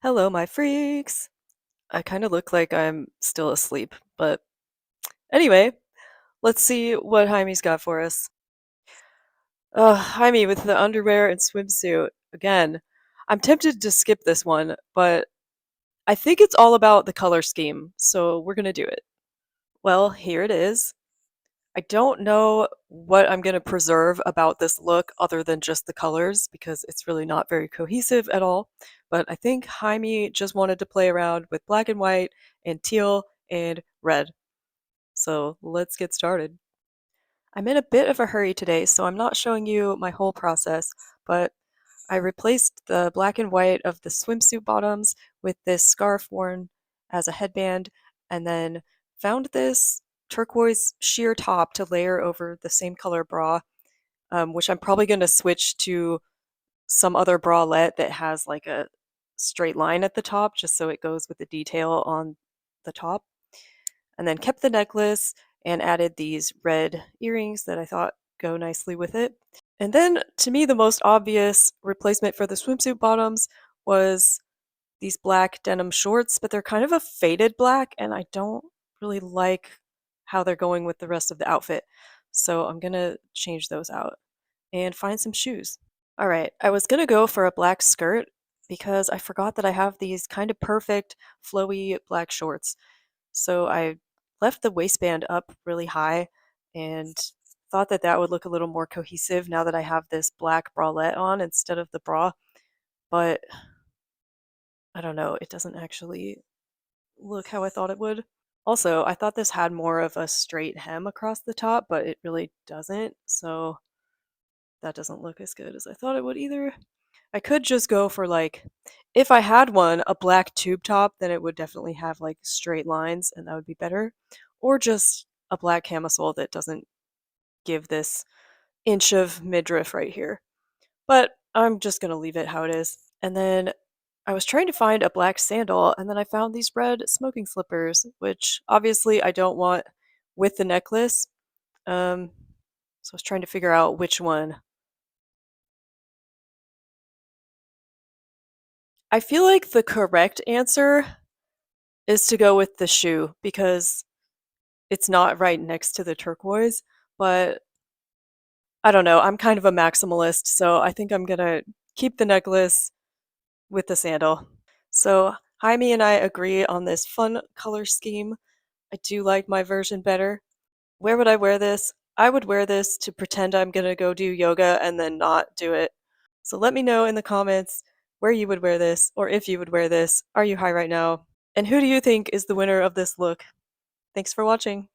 Hello, my freaks. I kind of look like I'm still asleep, but anyway, let's see what Jaime's got for us. Jaime with the underwear and swimsuit. Again, I'm tempted to skip this one, but I think it's all about the color scheme, so we're gonna do it. Well, here it is. I don't know what I'm gonna preserve about this look other than just the colors because it's really not very cohesive at all. But I think Jaime just wanted to play around with black and white and teal and red. So let's get started. I'm in a bit of a hurry today, so I'm not showing you my whole process, but I replaced the black and white of the swimsuit bottoms with this scarf worn as a headband, and then found this turquoise sheer top to layer over the same color bra, which I'm probably going to switch to some other bralette that has like a straight line at the top, just so it goes with the detail on the top. And then kept the necklace and added these red earrings that I thought go nicely with it. And then, to me, the most obvious replacement for the swimsuit bottoms was these black denim shorts, but they're kind of a faded black, and I don't really like how they're going with the rest of the outfit. So I'm gonna change those out and find some shoes. All right, I was gonna go for a black skirt because I forgot that I have these kind of perfect flowy black shorts. So I left the waistband up really high and thought that that would look a little more cohesive now that I have this black bralette on instead of the bra. But I don't know, it doesn't actually look how I thought it would. Also, I thought this had more of a straight hem across the top, but it really doesn't. So that doesn't look as good as I thought it would either. I could just go for like, if I had one, a black tube top, then it would definitely have like straight lines and that would be better. Or just a black camisole that doesn't give this inch of midriff right here. But I'm just gonna leave it how it is. And then I was trying to find a black sandal and then I found these red smoking slippers, which obviously I don't want with the necklace. So I was trying to figure out which one. I feel like the correct answer is to go with the shoe because it's not right next to the turquoise, but I don't know, I'm kind of a maximalist, so I think I'm gonna keep the necklace with the sandal. So Jaime and I agree on this fun color scheme. I do like my version better. Where would I wear this? I would wear this to pretend I'm gonna go do yoga and then not do it. So let me know in the comments where you would wear this, or if you would wear this. Are you high right now? And who do you think is the winner of this look? Thanks for watching.